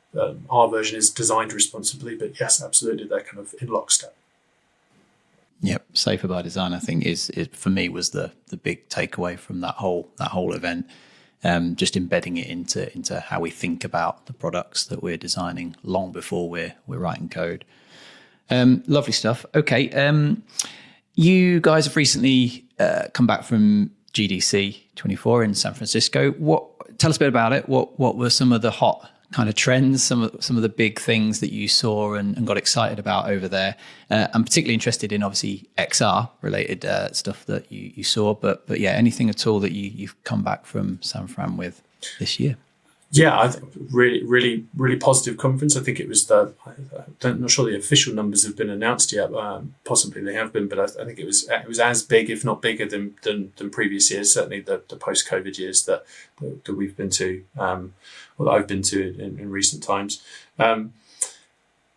Our version is designed responsibly, but yes, absolutely, they're kind of in lockstep. Yep, safer by design, I think, is for me was the big takeaway from that whole event. Just embedding it into how we think about the products that we're designing long before we're writing code. Lovely stuff. Okay, you guys have recently come back from GDC 24 in San Francisco. Tell us a bit about it. What were some of the hot kind of trends, some of the big things that you saw and got excited about over there? I'm particularly interested in obviously XR related stuff that you saw, but anything at all that you've come back from San Fran with this year? Yeah, I think really positive conference. I think it was I'm not sure the official numbers have been announced yet. Possibly they have been, but I think it was as big, if not bigger, than previous years. Certainly the post COVID years that we've been to, or that I've been to in recent times. Yeah,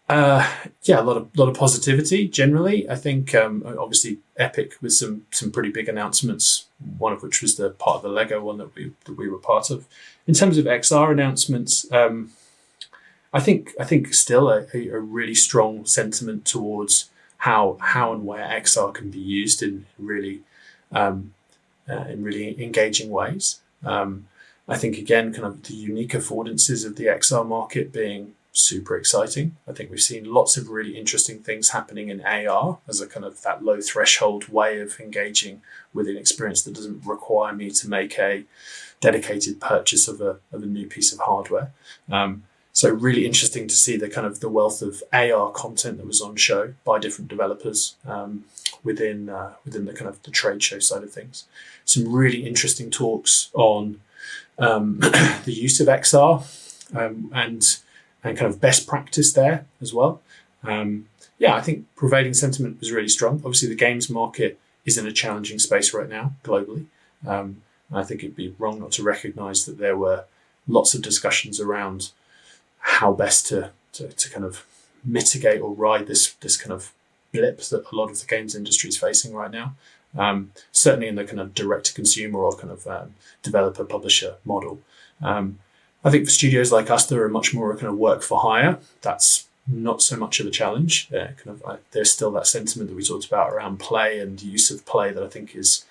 a lot of positivity generally. I think obviously Epic with some pretty big announcements. One of which was the part of the Lego one that we were part of. In terms of XR announcements, I think still a really strong sentiment towards how and where XR can be used in really engaging ways. I think again, kind of the unique affordances of the XR market being super exciting. I think we've seen lots of really interesting things happening in AR as a kind of that low threshold way of engaging with an experience that doesn't require me to make a dedicated purchase of a new piece of hardware. So really interesting to see the kind of the wealth of AR content that was on show by different developers within the kind of the trade show side of things. Some really interesting talks on the use of XR and kind of best practice there as well. Yeah, I think prevailing sentiment was really strong. Obviously, the games market is in a challenging space right now globally. I think it'd be wrong not to recognise that there were lots of discussions around how best to kind of mitigate or ride this kind of blip that a lot of the games industry is facing right now. Certainly in the kind of direct-to-consumer or kind of developer-publisher model. I think for studios like us, that are much more kind of work for hire, that's not so much of a challenge. There's still that sentiment that we talked about around play and use of play that I think is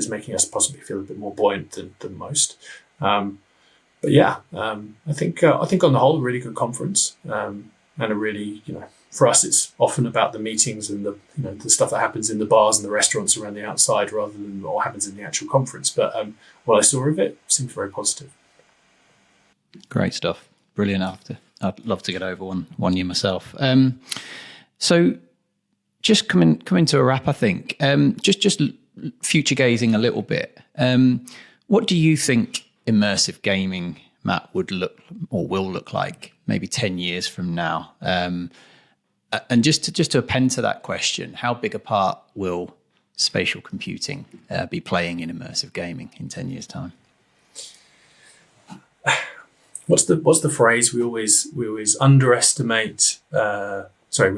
making us possibly feel a bit more buoyant than most. But yeah, I think on the whole, a really good conference, and a really, for us, it's often about the meetings and the stuff that happens in the bars and the restaurants around the outside rather than what happens in the actual conference. But what I saw of it seemed very positive. Great stuff. Brilliant. I'd love to get over one year myself. So just coming to a wrap, I think, just future gazing a little bit. What do you think immersive gaming, Matt, would look or will look like maybe 10 years from now? And just to append to that question, how big a part will spatial computing be playing in immersive gaming in 10 years' time? What's the phrase? We always underestimate. We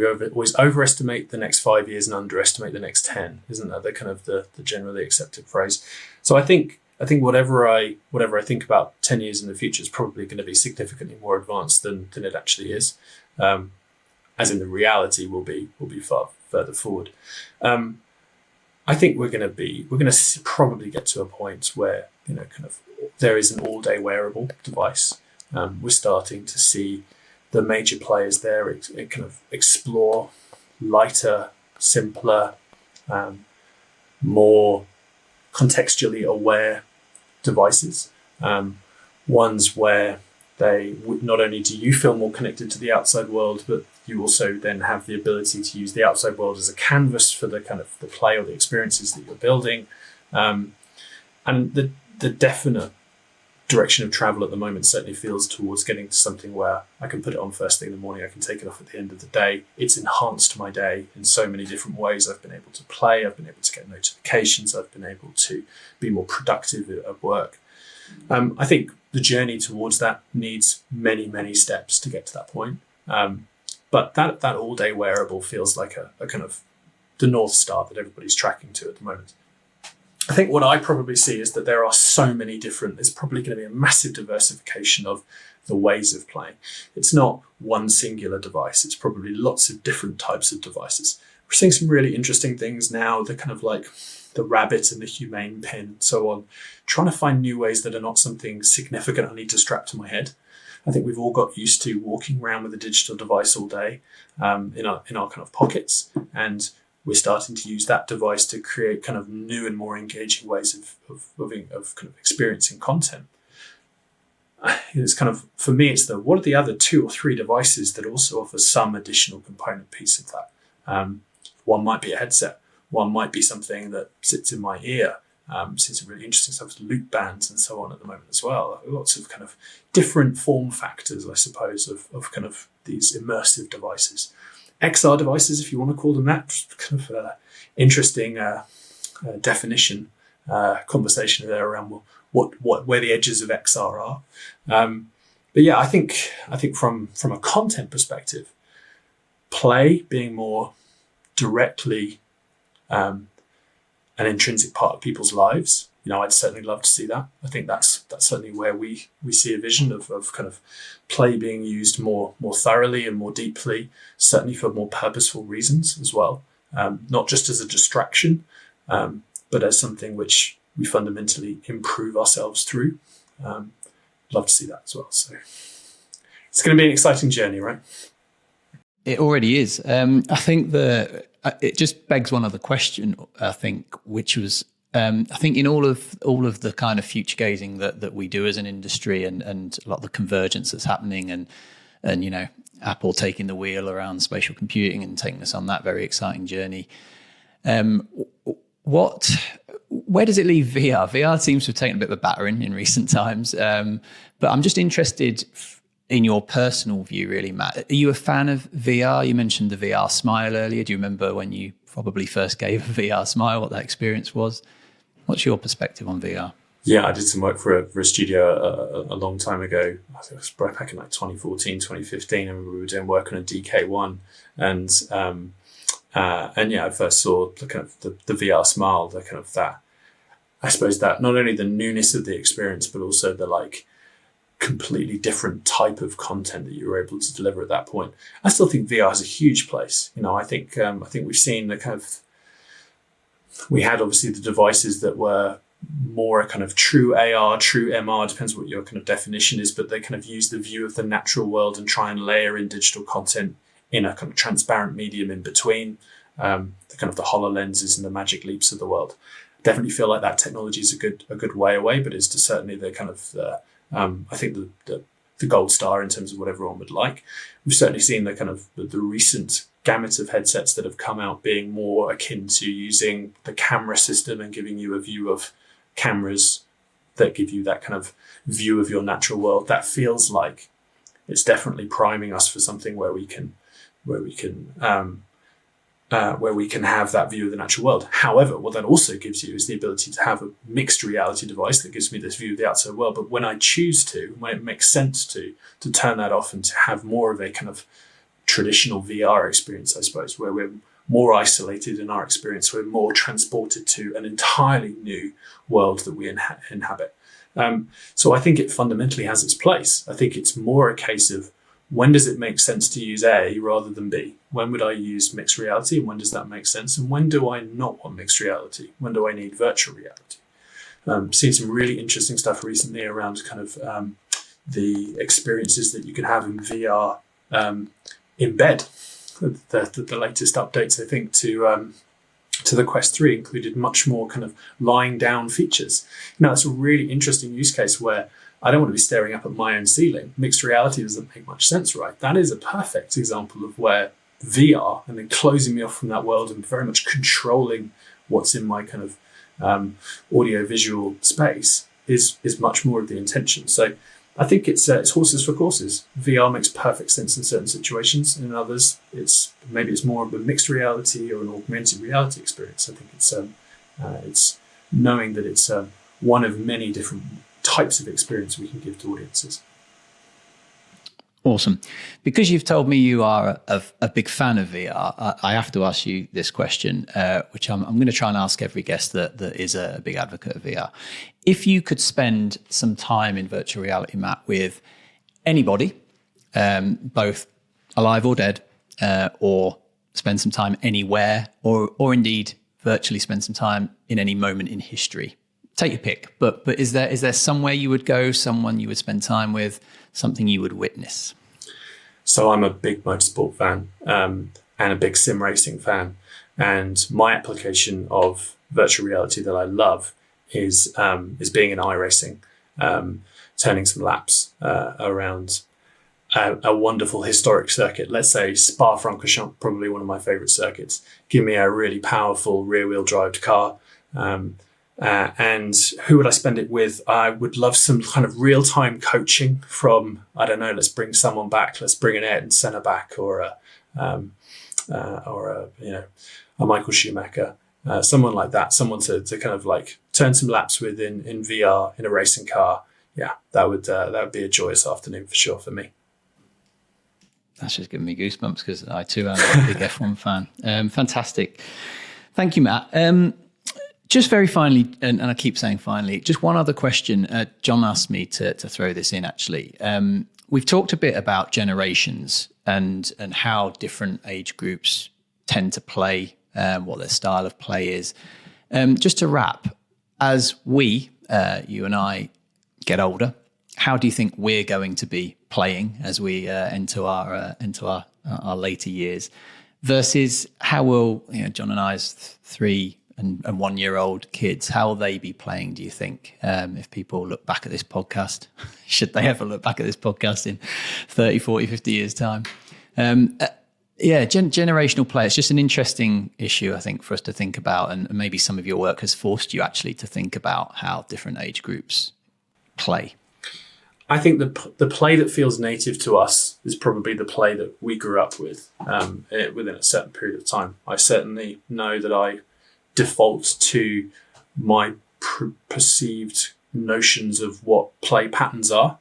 always overestimate the next 5 years and underestimate the next 10. Isn't that the kind of the generally accepted phrase? So I think whatever I think about 10 years in the future is probably going to be significantly more advanced than it actually is. As in the reality will be far further forward. I think we're going to probably get to a point where kind of there is an all-day wearable device. We're starting to see the major players there kind of explore lighter, simpler, more contextually aware devices. Ones where not only do you feel more connected to the outside world, but you also then have the ability to use the outside world as a canvas for the kind of the play or the experiences that you're building. And the definite direction of travel at the moment certainly feels towards getting to something where I can put it on first thing in the morning, I can take it off at the end of the day. It's enhanced my day in so many different ways. I've been able to play, I've been able to get notifications, I've been able to be more productive at work. I think the journey towards that needs many, many steps to get to that point. But that all-day wearable feels like a kind of the North Star that everybody's tracking to at the moment. I think what I probably see is that there are so many there's probably going to be a massive diversification of the ways of playing. It's not one singular device. It's probably lots of different types of devices. We're seeing some really interesting things now, the kind of like the rabbit and the humane pin and so on, trying to find new ways that are not something significant I need to strap to my head. I think we've all got used to walking around with a digital device all day in our kind of pockets, and we're starting to use that device to create kind of new and more engaging ways of kind of experiencing content. It's kind of, for me, it's what are the other 2 or 3 devices that also offer some additional component piece of that? One might be a headset. One might be something that sits in my ear. Seeing some really interesting stuff with loop bands and so on at the moment as well. Lots of kind of different form factors, I suppose, of kind of these immersive devices. XR devices, if you want to call them that, just kind of interesting definition, conversation there around where the edges of XR are. But yeah, I think from a content perspective, play being more directly an intrinsic part of people's lives, I'd certainly love to see that. I think that's certainly where we see a vision of kind of play being used more thoroughly and more deeply, certainly for more purposeful reasons as well, not just as a distraction, but as something which we fundamentally improve ourselves through. Love to see that as well. So it's going to be an exciting journey, right? It already is. I think it just begs one other question, I think, which was, I think in all of the kind of future gazing that we do as an industry and a lot of the convergence that's happening and Apple taking the wheel around spatial computing and taking us on that very exciting journey. Where does it leave VR? VR seems to have taken a bit of a battering in recent times, but I'm just interested in your personal view, really, Matt. Are you a fan of VR? You mentioned the VR smile earlier. Do you remember when you probably first gave a VR smile, what that experience was? What's your perspective on VR? Yeah, I did some work for a studio a long time ago. I think it was back in like 2014, 2015, and we were doing work on a DK1. And yeah, I first saw the kind of the VR smile, the kind of that, I suppose that not only the newness of the experience, but also the like completely different type of content that you were able to deliver at that point. I still think VR has a huge place. I think we've seen the kind of, we had obviously the devices that were more a kind of true AR, true MR, depends what your kind of definition is, but they kind of use the view of the natural world and try and layer in digital content in a kind of transparent medium in between, the kind of the HoloLenses and the Magic Leaps of the world. Definitely feel like that technology is a good way away, but it's certainly the kind of I think the gold star in terms of what everyone would like. We've certainly seen the kind of the recent gamut of headsets that have come out being more akin to using the camera system and giving you a view of cameras that give you that kind of view of your natural world. That feels like it's definitely priming us for something where we can have that view of the natural world. However, what that also gives you is the ability to have a mixed reality device that gives me this view of the outside world. But when I choose to, when it makes sense to turn that off and to have more of a kind of traditional VR experience, I suppose, where we're more isolated in our experience, we're more transported to an entirely new world that we inhabit. So I think it fundamentally has its place. I think it's more a case of, when does it make sense to use A rather than B? When would I use mixed reality, and when does that make sense? And when do I not want mixed reality? When do I need virtual reality? Seen some really interesting stuff recently around kind of the experiences that you can have in VR in bed. The latest updates, I think, to the Quest 3 included much more kind of lying down features. Now, it's a really interesting use case where I don't want to be staring up at my own ceiling. Mixed reality doesn't make much sense, right? That is a perfect example of where VR and then closing me off from that world and very much controlling what's in my kind of audio-visual space is much more of the intention. So I think it's horses for courses. VR makes perfect sense in certain situations, and in others, it's more of a mixed reality or an augmented reality experience. I think it's knowing that it's one of many different types of experience we can give to audiences. Awesome. Because you've told me you are a big fan of VR, I have to ask you this question, which I'm going to try and ask every guest that is a big advocate of VR. If you could spend some time in virtual reality, Matt, with anybody, both alive or dead, or spend some time anywhere, or indeed virtually spend some time in any moment in history, take your pick. But is there somewhere you would go, someone you would spend time with, something you would witness? So I'm a big motorsport fan and a big sim racing fan. And my application of virtual reality that I love is being in iRacing, turning some laps around a wonderful historic circuit. Let's say Spa-Francorchamps, probably one of my favorite circuits. Give me a really powerful rear-wheel drive car, And who would I spend it with? I would love some kind of real-time coaching from, I don't know, let's bring someone back. Let's bring an Ayrton Senna back, or a Michael Schumacher, someone like that, someone to kind of like turn some laps with in VR in a racing car. Yeah, that would be a joyous afternoon for sure for me. That's just giving me goosebumps because I too am a big F1 fan. Fantastic. Thank you, Matt. Just very finally, and I keep saying finally, just one other question. John asked me to throw this in, actually. We've talked a bit about generations and how different age groups tend to play, what their style of play is. Just to wrap, as we, you and I, get older, how do you think we're going to be playing as we enter our later years, versus how will John and I's 3 and 1 year old kids, how will they be playing, do you think, if people look back at this podcast, should they ever look back at this podcast in 30, 40, 50 years time? Generational play, it's just an interesting issue, I think, for us to think about, and maybe some of your work has forced you actually to think about how different age groups play. I think the play that feels native to us is probably the play that we grew up with within a certain period of time. I certainly know that I default to my perceived notions of what play patterns are.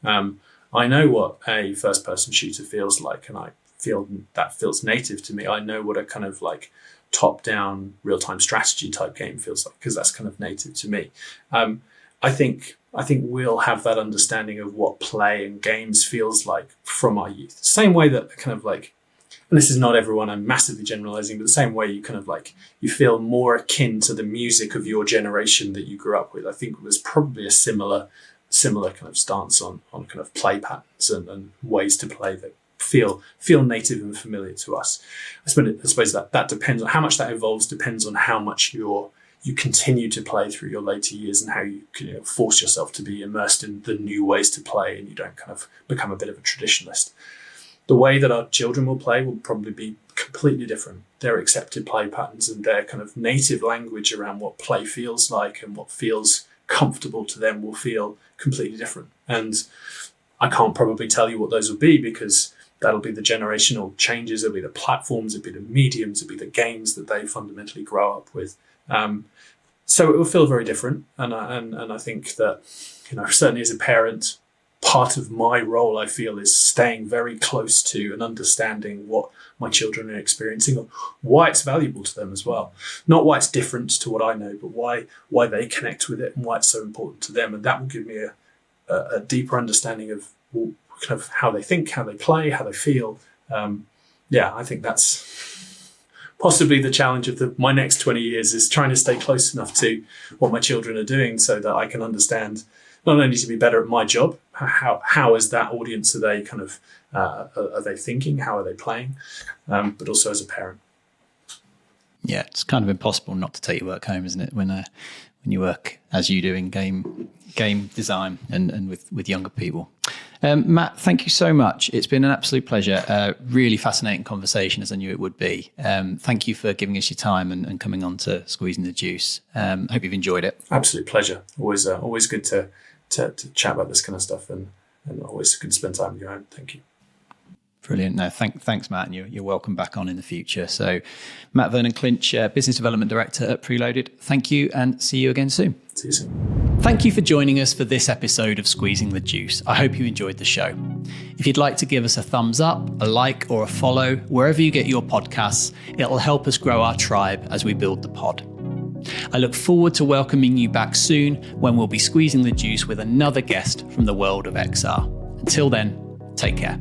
I know what a first-person shooter feels like, and I feel that feels native to me. I know what a kind of like top-down real-time strategy type game feels like, because that's kind of native to me. I think we'll have that understanding of what play and games feels like from our youth. Same way that kind of like, and this is not everyone, I'm massively generalizing, but the same way you kind of like, you feel more akin to the music of your generation that you grew up with. I think there's probably a similar kind of stance on kind of play patterns and ways to play that feel native and familiar to us. I suppose that depends on how much that evolves, depends on how much you continue to play through your later years and how you can force yourself to be immersed in the new ways to play, and you don't kind of become a bit of a traditionalist. The way that our children will play will probably be completely different. Their accepted play patterns and their kind of native language around what play feels like and what feels comfortable to them will feel completely different. And I can't probably tell you what those will be, because that'll be the generational changes, it'll be the platforms, it'll be the mediums, it'll be the games that they fundamentally grow up with. So it will feel very different, and I think that certainly as a parent, part of my role I feel is staying very close to and understanding what my children are experiencing, or why it's valuable to them as well. Not why it's different to what I know, but why they connect with it and why it's so important to them, and that will give me a deeper understanding of kind of how they think, how they play, how they feel. I think that's possibly the challenge of my next 20 years, is trying to stay close enough to what my children are doing so that I can understand not only to be better at my job, how as that audience are they kind of, are they thinking, how are they playing, but also as a parent. Yeah, it's kind of impossible not to take your work home, isn't it? When you work as you do in game design and with younger people. Matt, thank you so much. It's been an absolute pleasure. Really fascinating conversation, as I knew it would be. Thank you for giving us your time and coming on to Squeezing the Juice. Hope you've enjoyed it. Absolute pleasure. Always good to chat about this kind of stuff, and always good to spend time with your own. Thank you. Brilliant. No, thanks, Matt, and you're welcome back on in the future. So, Matt Vernon Clinch, Business Development Director at PRELOADED. Thank you, and see you again soon. See you soon. Thank you for joining us for this episode of Squeezing the Juice. I hope you enjoyed the show. If you'd like to give us a thumbs up, a like, or a follow wherever you get your podcasts, it'll help us grow our tribe as we build the pod. I look forward to welcoming you back soon when we'll be squeezing the juice with another guest from the world of XR. Until then, take care.